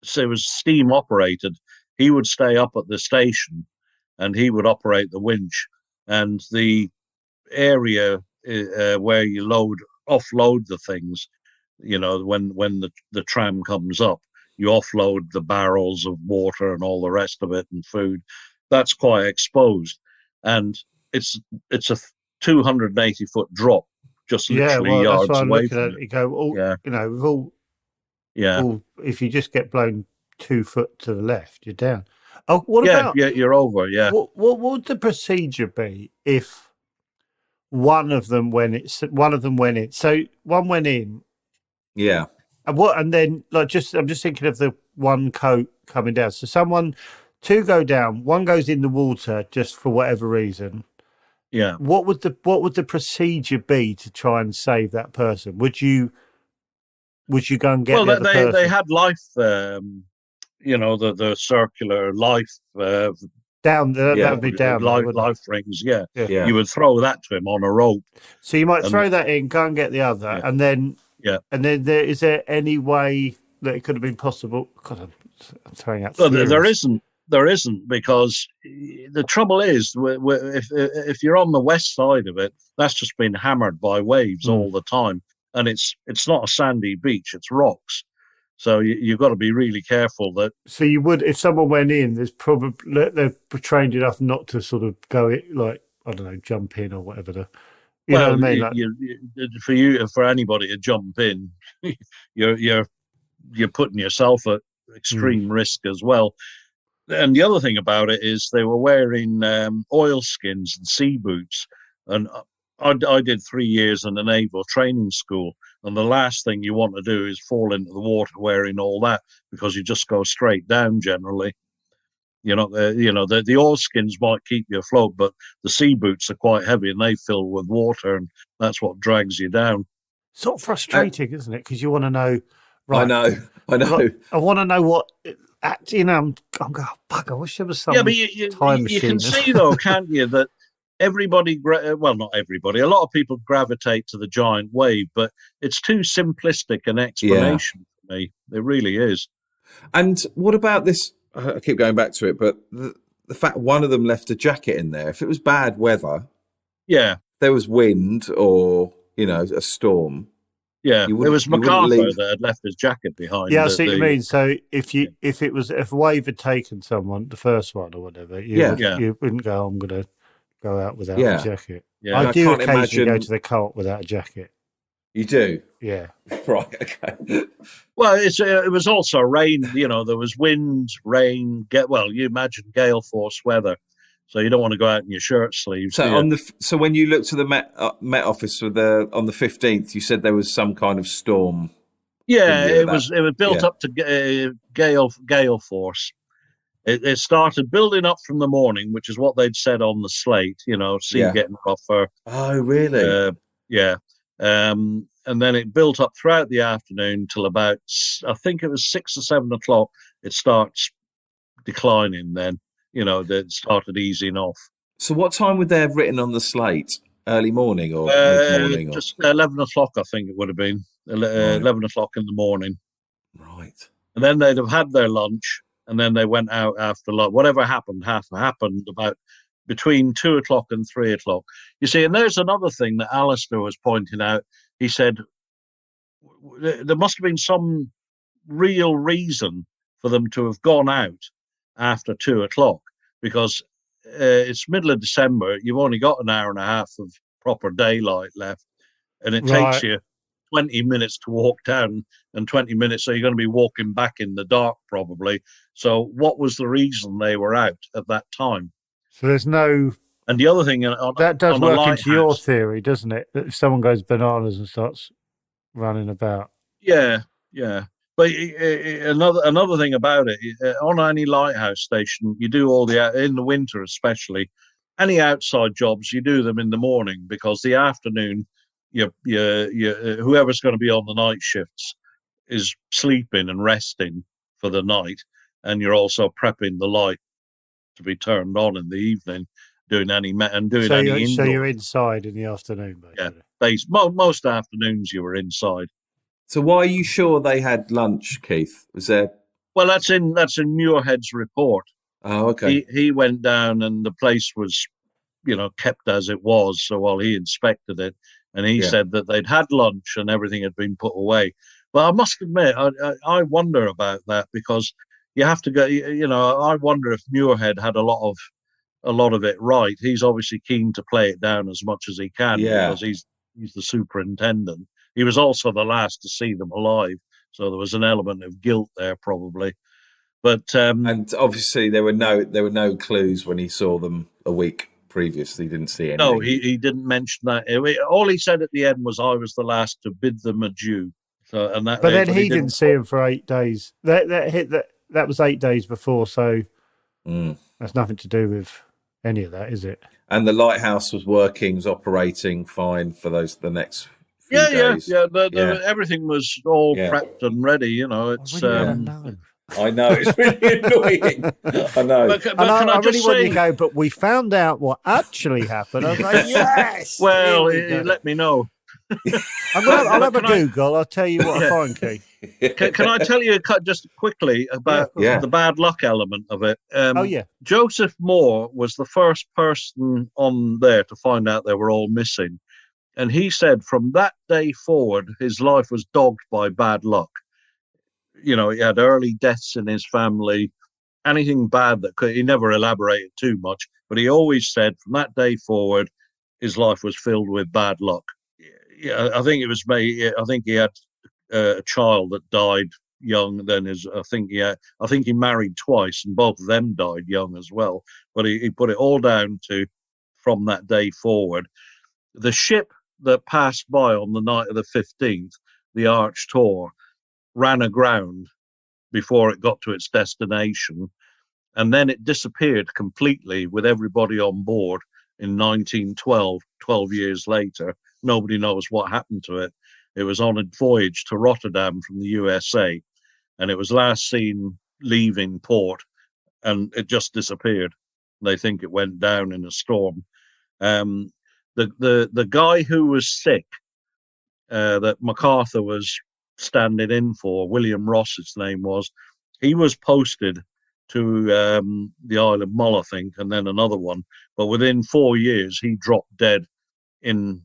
so it was steam operated. He would stay up at the station, and he would operate the winch, and the area where you offload the things, when the tram comes up, you offload the barrels of water and all the rest of it and food. That's quite exposed, and it's a 280-foot drop, just literally yards away from it. You go, if you just get blown 2 foot to the left, you're down. Oh, what about? Yeah, you're over. Yeah. What would the procedure be if one of them went in? So one went in. Yeah. And then I'm just thinking of the one coat coming down. So two go down, one goes in the water just for whatever reason. Yeah. What would the procedure be to try and save that person? Would you go and get the other person? They had life, the circular life Down there, that would be down there, life rings. Yeah. Yeah. You would throw that to him on a rope. So you might throw that in, go and get the other, and then is there any way that it could have been possible? God, I'm throwing out. There isn't, because the trouble is, if you're on the west side of it, that's just been hammered by waves all the time, and it's not a sandy beach; it's rocks. So you've got to be really careful that. So you would, if someone went in, they're trained enough not to sort of go it, like, I don't know, jump in or whatever. You know what I mean? For anybody to jump in, you're putting yourself at extreme risk as well. And the other thing about it is they were wearing oilskins and sea boots. And I did 3 years in the naval training school. And the last thing you want to do is fall into the water wearing all that, because you just go straight down generally. The oilskins might keep you afloat, but the sea boots are quite heavy and they fill with water, and that's what drags you down. Sort of frustrating, isn't it? Because you want to know. Right, I know. I want to know what. I'm going, bugger, I wish there was some time machine. You can see, though, can't you, that everybody, not everybody, a lot of people gravitate to the giant wave, but it's too simplistic an explanation for me. It really is. And what about this? I keep going back to it, but the fact one of them left a jacket in there. If it was bad weather, there was wind or, a storm. Yeah, it was MacArthur that had left his jacket behind. Yeah, I see what you mean. So if a wave had taken someone, the first one or whatever, you wouldn't go, I'm going to go out without a jacket. Yeah. I do occasionally go to the cult without a jacket. You do? Yeah. Right, okay. Well, it was also rain, there was wind, rain, you imagine gale force weather. So you don't want to go out in your shirt sleeves. So when you looked to the Met Office on the 15th, you said there was some kind of storm. Yeah, it was built up to gale force. It started building up from the morning, which is what they'd said on the slate. Sea getting rougher. Oh, really? Yeah. And then it built up throughout the afternoon till about, I think it was 6 or 7 o'clock. It starts declining then. That started easing off. So what time would they have written on the slate? Early morning or mid-morning? Just 11 o'clock, I think it would have been. 11 o'clock in the morning. Right. And then they'd have had their lunch, and then they went out after lunch. Whatever happened about between 2 o'clock and 3 o'clock. You see, and there's another thing that Alistair was pointing out. He said there must have been some real reason for them to have gone out after 2 o'clock, because it's middle of December. You've only got an hour and a half of proper daylight left, and it takes you 20 minutes to walk down and 20 minutes. So you're going to be walking back in the dark probably. So what was the reason they were out at that time? So there's no. And the other thing that does work into your theory, doesn't it? That if someone goes bananas and starts running about. Yeah. But another thing about it, on any lighthouse station, you do all in the winter especially, any outside jobs, you do them in the morning, because the afternoon, whoever's going to be on the night shifts is sleeping and resting for the night, and you're also prepping the light to be turned on in the evening, doing any indoor. So you're inside in the afternoon, basically. Yeah, most afternoons you were inside. So why are you sure they had lunch, Keith? Was there? Well, that's in Muirhead's report. Oh, okay. He went down and the place was, kept as it was. So while he inspected it, and he said that they'd had lunch and everything had been put away. But I must admit, I wonder about that, because you have to go. I wonder if Muirhead had a lot of it right. He's obviously keen to play it down as much as he can, because he's the superintendent. He was also the last to see them alive, so there was an element of guilt there, probably. But and obviously there were no clues when he saw them a week previously. He didn't see anything. No, he didn't mention that. All he said at the end was, "I was the last to bid them adieu." So, and that, but then but he didn't see him for 8 days. That was 8 days before, so that's nothing to do with any of that, is it? And the lighthouse was operating fine for the next few days. Yeah. Everything was all prepped and ready. You know, it's. I really know. I know, it's really annoying. I know. But can I really just want say, you to go, but we found out what actually happened. I was like, yes. Well, let me know. I'll have a Google. I'll tell you what I find, Keith. Can I tell you just quickly about the bad luck element of it? Joseph Moore was the first person on there to find out they were all missing. And he said from that day forward, his life was dogged by bad luck. You know, he had early deaths in his family, anything bad he never elaborated too much, but he always said from that day forward, his life was filled with bad luck. Yeah, I think he had a child that died young. I think he married twice, and both of them died young as well. But he put it all down to from that day forward. The ship that passed by on the night of the 15th, the Arch Tor, ran aground before it got to its destination, and then it disappeared completely with everybody on board in 1912, 12 years later. Nobody knows what happened to it. It was on a voyage to Rotterdam from the USA, and it was last seen leaving port, and it just disappeared. They think it went down in a storm. The guy who was sick, that MacArthur was standing in for, William Ross, his name was, he was posted to the Isle of Mull, I think, and then another one. But within 4 years, he dropped dead on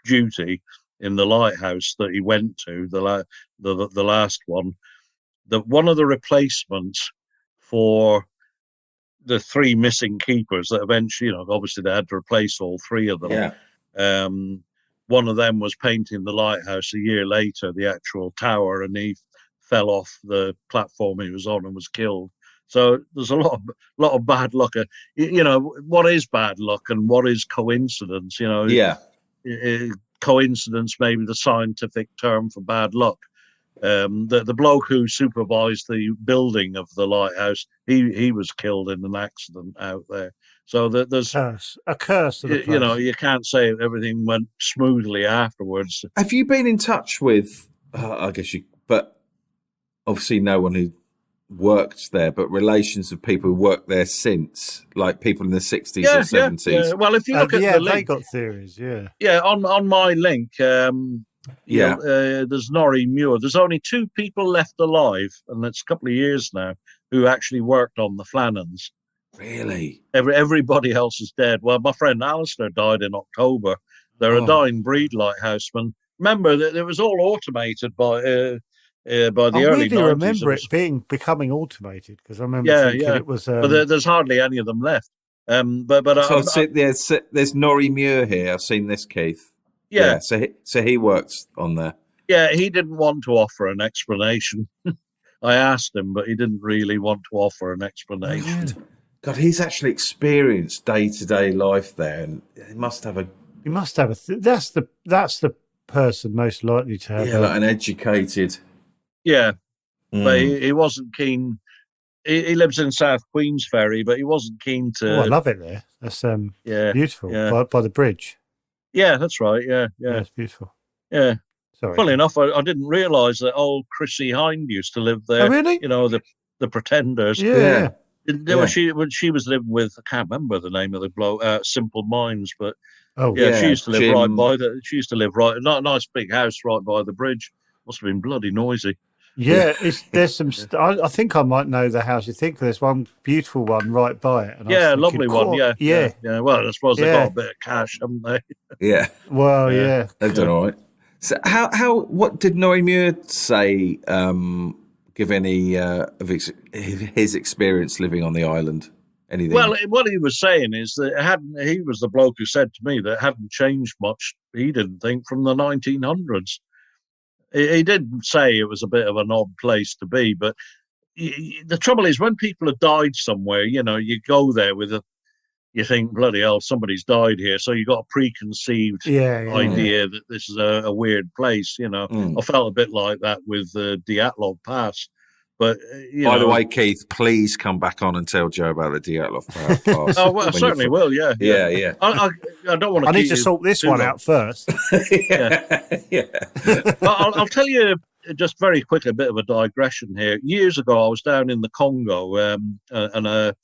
duty in the lighthouse that he went to, the last one. One of the replacements for the 3 missing keepers that eventually, obviously they had to replace all 3 of them. Yeah. One of them was painting the lighthouse a year later, the actual tower, and he fell off the platform he was on and was killed. So there's a lot of bad luck. What is bad luck and what is coincidence? Coincidence may be the scientific term for bad luck. The bloke who supervised the building of the lighthouse, he was killed in an accident out there. So there's a curse. You can't say everything went smoothly afterwards. Have you been in touch with? But obviously no one who worked there, but relations of people who worked there since, like people in the 60s or 70s. Yeah. Well, if you look at the link, they got theories. On my link, there's Norrie Muir. There's only 2 people left alive, and it's a couple of years now, who actually worked on the Flannans. Really? Everybody else is dead. Well, my friend Alistair died in October. They're a dying breed lighthouseman. Remember that it was all automated by the early 90s. I remember it becoming automated, because I remember thinking it was. But there's hardly any of them left. There's Norrie Muir here. I've seen this, Keith. Yeah. So he works on there. Yeah, he didn't want to offer an explanation. I asked him, but he didn't really want to offer an explanation. God, he's actually experienced day-to-day life there, and he must have a. That's the person most likely to have. Like an educated. Yeah, but he wasn't keen. He lives in South Queensferry, but he wasn't keen to. Oh, I love it there. That's beautiful by the bridge. Yeah, that's right. Yeah, it's beautiful. Yeah. Sorry. Funnily enough, I didn't realise that old Chrissy Hind used to live there. Oh, really? The Pretenders. Yeah. When she was living with, I can't remember the name of the bloke, Simple Minds, but she used to live right by she used to live right, not a nice big house right by the bridge. Must have been bloody noisy. Yeah, there's some. I think I might know the house. You think there's one beautiful one right by it. And lovely one. Yeah. Well, I suppose they've got a bit of cash, haven't they? Yeah. Well, yeah. They've done all right. So, what did Norrie Muir say? Give any of his experience living on the island? Anything? Well, what he was saying is that he was the bloke who said to me that it hadn't changed much. He didn't think from the 1900s. He did say it was a bit of an odd place to be, but the trouble is when people have died somewhere, you go there with you think, bloody hell, somebody's died here. So you got a preconceived idea that this is a weird place. I felt a bit like that with Dyatlov Pass. But by the way, Keith, please come back on and tell Joe about the Dyatlov Pass. Oh, well, I certainly will. Yeah. I don't want to. I need to sort this one out first. I'll tell you just very quickly a bit of a digression here. Years ago, I was down in the Congo, and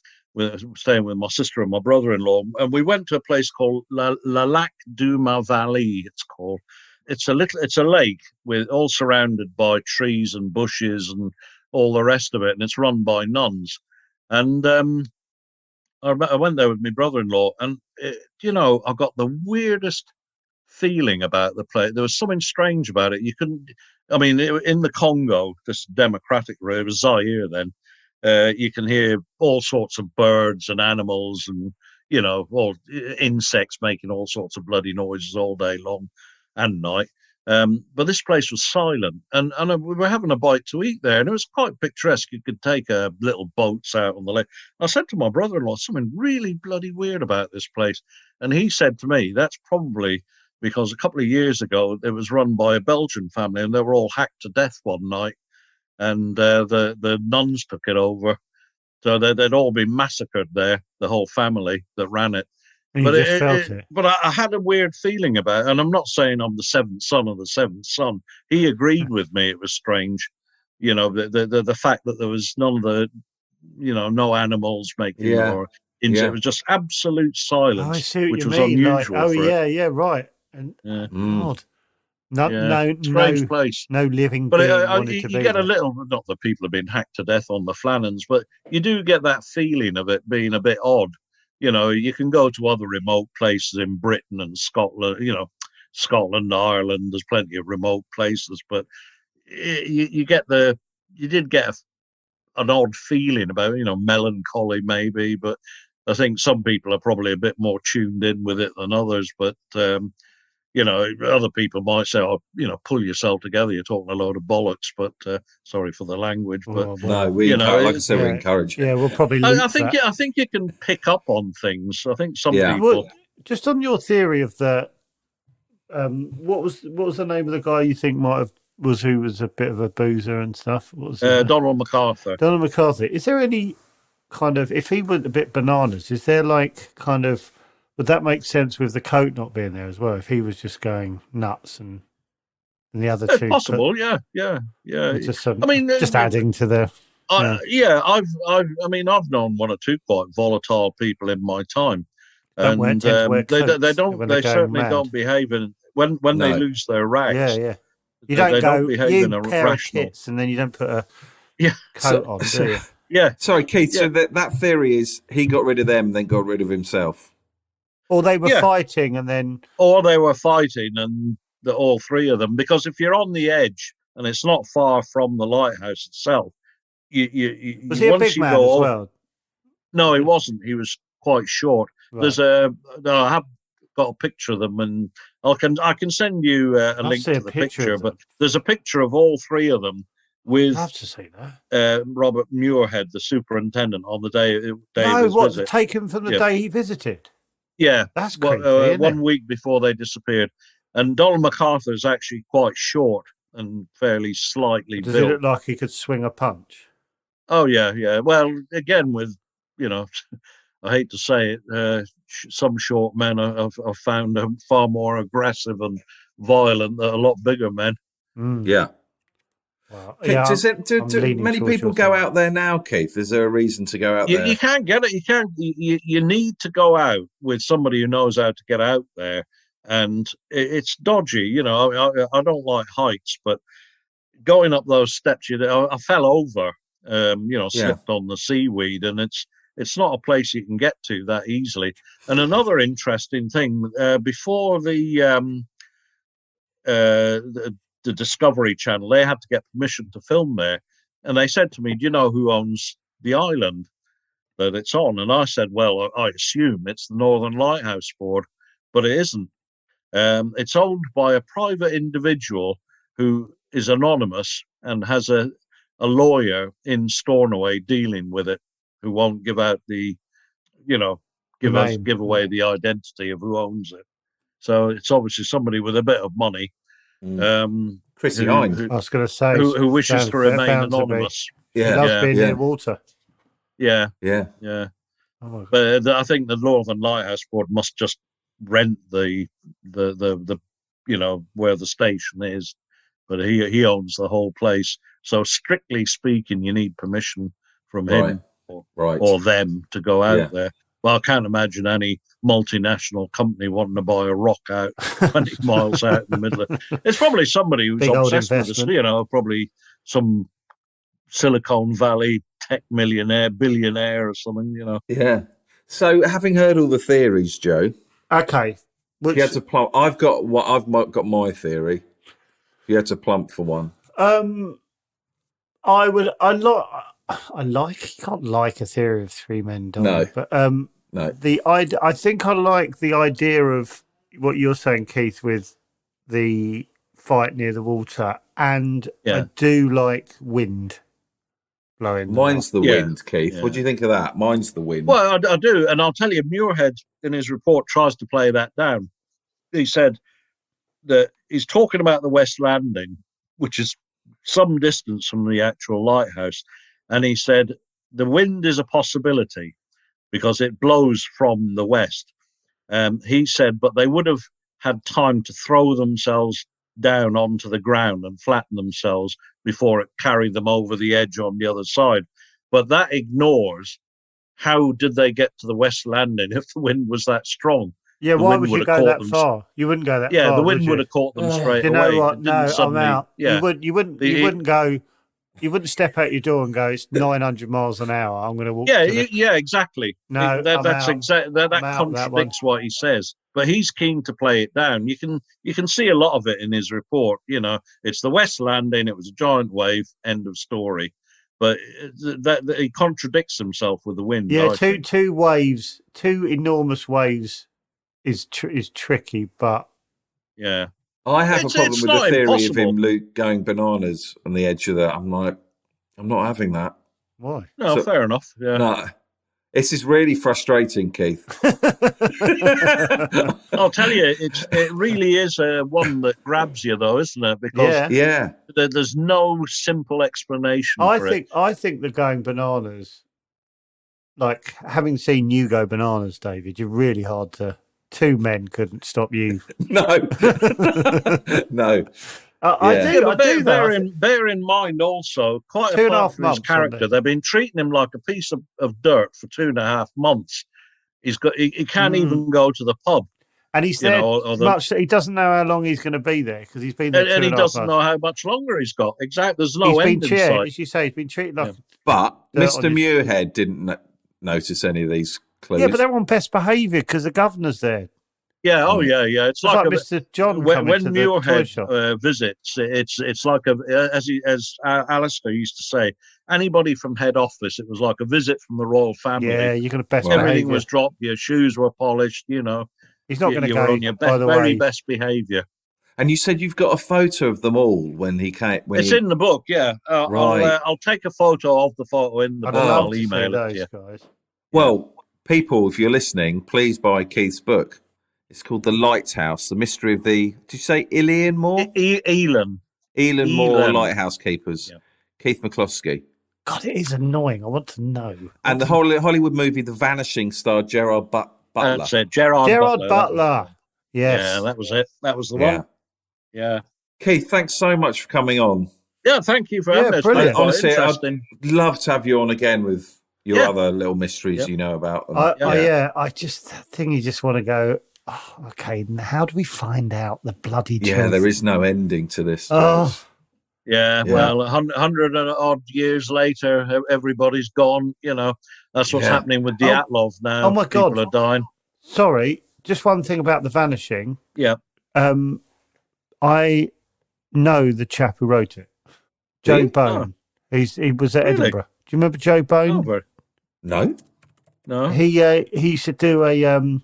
staying with my sister and my brother-in-law, and we went to a place called La Lac du Valley. It's called. It's a lake with all surrounded by trees and bushes and all the rest of it, and it's run by nuns. And I went there with my brother-in-law, and I got the weirdest feeling about the place. There was something strange about it. You couldn't. I mean, in the Congo, this democratic, it was Zaire then. You can hear all sorts of birds and animals, and all insects making all sorts of bloody noises all day long and night. But this place was silent, and we were having a bite to eat there, and it was quite picturesque. You could take little boats out on the lake. I said to my brother-in-law, something really bloody weird about this place, and he said to me, that's probably because a couple of years ago it was run by a Belgian family, and they were all hacked to death one night, and the nuns took it over, so they'd all been massacred there, the whole family that ran it. And but you just felt it. But I had a weird feeling about it, and I'm not saying I'm the seventh son of the seventh son. He agreed with me. It was strange, the fact that there was none of the, no animals making or insects. It was just absolute silence, I see what which you was mean. unusual. Right. And God, no strange place, no living being wanted to be. You get there. a little, not that people have been hacked to death on the Flannans, but you do get that feeling of it being a bit odd. You can go to other remote places in Britain and Scotland, Scotland, Ireland, there's plenty of remote places, but you did get an odd feeling about, melancholy maybe, but I think some people are probably a bit more tuned in with it than others, but, other people might say, pull yourself together, you're talking a load of bollocks, but sorry for the language. But no, we like I said, we encourage it. Yeah, we'll probably I think you can pick up on things. I think some people... Well, just on your theory of the... what was the name of the guy you think who was a bit of a boozer and stuff? What was Donald MacArthur. Donald MacArthur. Is there any kind of... If he went a bit bananas, is there like kind of... Would that make sense with the coat not being there as well? If he was just going nuts and the other two, possible, yeah. Just adding to the. I've known one or two quite volatile people in my time, and they certainly don't behave when they lose their rags. Yeah. You don't behave in a rational. And then you don't put a coat on, do you? Yeah. Sorry, Keith. So that theory is he got rid of them, then got rid of himself. Or they were fighting and then... Or they were fighting and all three of them. Because if you're on the edge and it's not far from the lighthouse itself, was he a big man as well? No, he wasn't. He was quite short. Right. I have got a picture of them, and I can send you a link to the picture. But there's a picture of all three of them with... I have to see that. Robert Muirhead, the superintendent, on the day of his visit. Taken from the day he visited? Yeah, that's creepy, 1 week before they disappeared. And Donald MacArthur is actually quite short and fairly slightly built. Does he look like he could swing a punch? Oh, yeah. Well, again, with, I hate to say it, some short men are found far more aggressive and violent than a lot bigger men. Mm. Yeah. Well, do many people go out there now, Keith? Is there a reason to go out there? You can't get it. You need to go out with somebody who knows how to get out there, and it's dodgy. I don't like heights, but going up those steps, I fell over. Slipped on the seaweed, and it's not a place you can get to that easily. And another interesting thing, before the Discovery Channel, they had to get permission to film there, and they said to me, do you know who owns the island that it's on? And I said, well, I assume it's the Northern Lighthouse Board, but it isn't. It's owned by a private individual who is anonymous and has a lawyer in Stornoway dealing with it, who won't give out the give away the identity of who owns it. So it's obviously somebody with a bit of money. Chrissy Hind. I was going to say who wishes to remain anonymous. He loves being near water. Yeah. Oh, but I think the Northern Lighthouse Board must just rent the where the station is, but he owns the whole place. So strictly speaking, you need permission from him or them to go out there. Well, I can't imagine any multinational company wanting to buy a rock out 20 miles out in the middle of. It's probably somebody who's obsessed with this, probably some Silicon Valley tech millionaire, billionaire or something, Yeah. So having heard all the theories, Joe. Okay. If you had to plump, I've got my theory. If you had to plump for one. You can't like a theory of three men dying. No. But no. I think I like the idea of what you're saying, Keith, with the fight near the water, and I do like wind blowing. Mine's the wind, Keith. What do you think of that? Mine's the wind. Well, I do, and I'll tell you, Muirhead in his report tries to play that down. He said that he's talking about the West Landing, which is some distance from the actual lighthouse, and he said the wind is a possibility because it blows from the west. He said, but they would have had time to throw themselves down onto the ground and flatten themselves before it carried them over the edge on the other side. But that ignores how did they get to the West Landing if the wind was that strong. Yeah, why would you go that far? You wouldn't go that far. Yeah, the wind would have caught them straight away. You know what? No, I'm out. Yeah. You wouldn't go. You wouldn't step out your door and go, it's 900 miles an hour. I'm going to walk. Yeah, exactly. No, that's exactly that contradicts what he says. But he's keen to play it down. You can see a lot of it in his report. It's the West Landing. It was a giant wave. End of story. But that he contradicts himself with the wind. Yeah, two enormous waves is tricky, but yeah. I have a problem with the theory of him, Luke, going bananas on the edge of that. I'm like, I'm not having that. Why? No, fair enough. Yeah. No, this is really frustrating, Keith. I'll tell you, it really is one that grabs you, though, isn't it? Because there's no simple explanation. I think the going bananas, like having seen you go bananas, David, you're really hard to. Two men couldn't stop you. No. No. I do. Bear in mind also, quite apart from his character, they've been treating him like a piece of dirt for 2.5 months. He can't even go to the pub. And he's there he doesn't know how long he's going to be there because he's been there and he doesn't know how much longer he's got. Exactly. There's no end in sight. As you say, he's been treated like... But Mr. Muirhead didn't notice any of these clues. Yeah, but they're on best behaviour because the governor's there. Yeah, It's like Mr. John when Muirhead visits. It's like as Alistair used to say. Anybody from head office, it was like a visit from the royal family. Yeah, you're going to best. Everything was dropped. Your shoes were polished. He's not going to go on your very best behaviour. And you said you've got a photo of them all when he came. It's in the book. Yeah, right. I'll take a photo of the photo in the book. I'll email it to you. Guys. Well, people, if you're listening, please buy Keith's book. It's called The Lighthouse, the mystery of the... Did you say Elan Moore? Elan Moore Lighthouse Keepers. Yeah. Keith McCloskey. God, it is annoying. I want to know. And the Hollywood movie The Vanishing starred Gerard Butler. That's it, Gerard Butler. Yes. Yeah, that was it. That was the one. Yeah. Keith, thanks so much for coming on. Yeah, thank you for having us. Brilliant. Honestly, I'd love to have you on again with your other little mysteries you know about. I just think you just want to go... Oh, okay, how do we find out the bloody truth? Yeah, there is no ending to this. Oh. Yeah, well, 100 and odd years later, everybody's gone. That's what's happening with Dyatlov now. Oh, my God. People are dying. Sorry, just one thing about The Vanishing. Yeah. I know the chap who wrote it. Joe Bone. He was at Edinburgh. Do you remember Joe Bone? No. He used to do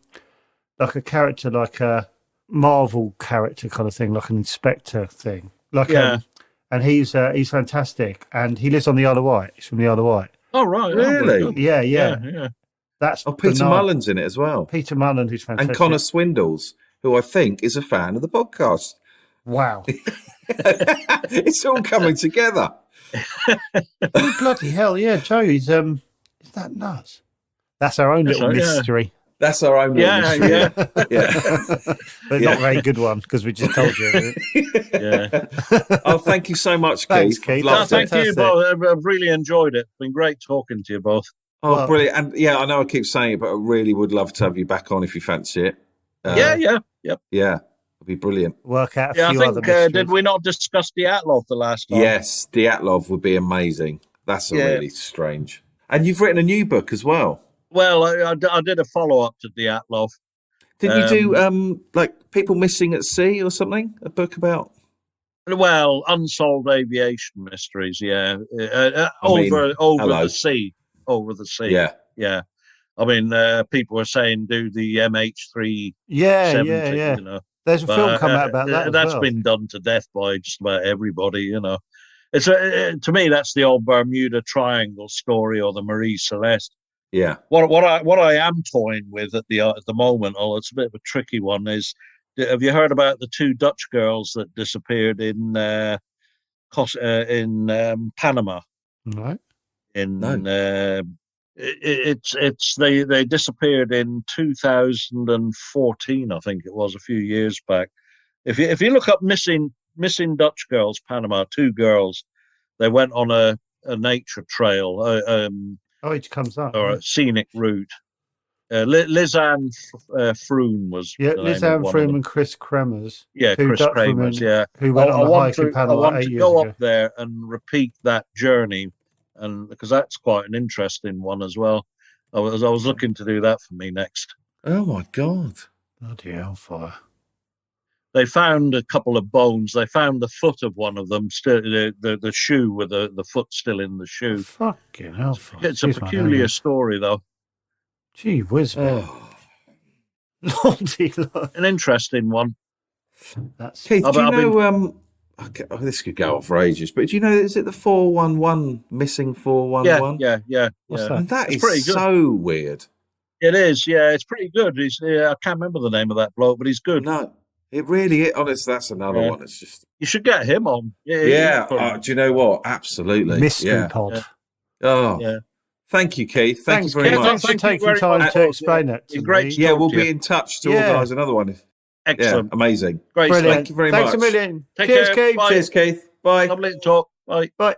like a character, like a Marvel character kind of thing, like an inspector thing. And he's fantastic. And he lives on the Isle of Wight. He's from the Isle of Wight. Oh, right. Really? Yeah. That's Peter Mullen's in it as well. Peter Mullen, who's fantastic. And Connor Swindles, who I think is a fan of the podcast. Wow. It's all coming together. Oh, bloody hell, yeah, Joe, is that nuts? That's our own little mystery. Yeah. That's our own little mystery. Yeah. But not a very good one, because we just told you. Yeah. Oh, thank you so much, Thanks, Keith. Keith. Thank you both. I've really enjoyed it. It's been great talking to you both. Oh, brilliant. And yeah, I know I keep saying it, but I really would love to have you back on if you fancy it. Yep. Yeah, it'd be brilliant. Work out a few other mysteries. Did we not discuss Dyatlov the last time? Yes, Dyatlov would be amazing. That's really strange. And you've written a new book as well. Well, I did a follow-up to Dyatlov. Didn't you do like people missing at sea or something? A book about? Well, unsolved aviation mysteries. Yeah, over the sea. Over the sea. Yeah. I mean, people were saying do the MH370. Yeah. You know, there's a film come out about that. That's been done to death by just about everybody. You know, it's to me that's the old Bermuda Triangle story or the Marie Celeste. Yeah. What I am toying with at the moment, although it's a bit of a tricky one, is have you heard about the 2 Dutch girls that disappeared in Panama? Right. They disappeared in 2014, I think it was, a few years back. If you look up missing Dutch girls, Panama, 2 girls, they went on a nature trail. It comes up. Or a scenic route. Lisanne Froome was. Yeah, Lisanne Froome and Chris Kremers. Yeah, Chris Kremers, who went on a hike in Panama. I want to go up there and repeat that journey, and because that's quite an interesting one as well. I was looking to do that for me next. Oh my God! Bloody hellfire! They found a couple of bones. They found the foot of one of them, still the shoe with the foot still in the shoe. Fucking hellfire! It's a peculiar story, though. Gee whiz, man. An interesting one. Keith, do you know? This could go on for ages, but do you know? Is it the 411 missing 411? Yeah. What's that? And that is so weird. It is. Yeah, it's pretty good. I can't remember the name of that bloke, but he's good. No. It really is. Honestly, that's another one. It's just you should get him on. Yeah. Do you know what? Absolutely. Mystery Pod. Yeah. Oh, yeah. Thank you, Keith. Thanks very much. Thanks for taking time to explain that to me. Yeah, we'll be in touch to organise another one. Excellent. Yeah, amazing. Great. Brilliant. Thank you very much. Thanks a million. Cheers, Keith. Bye. Cheers, Keith. Bye. Lovely to talk. Bye. Bye.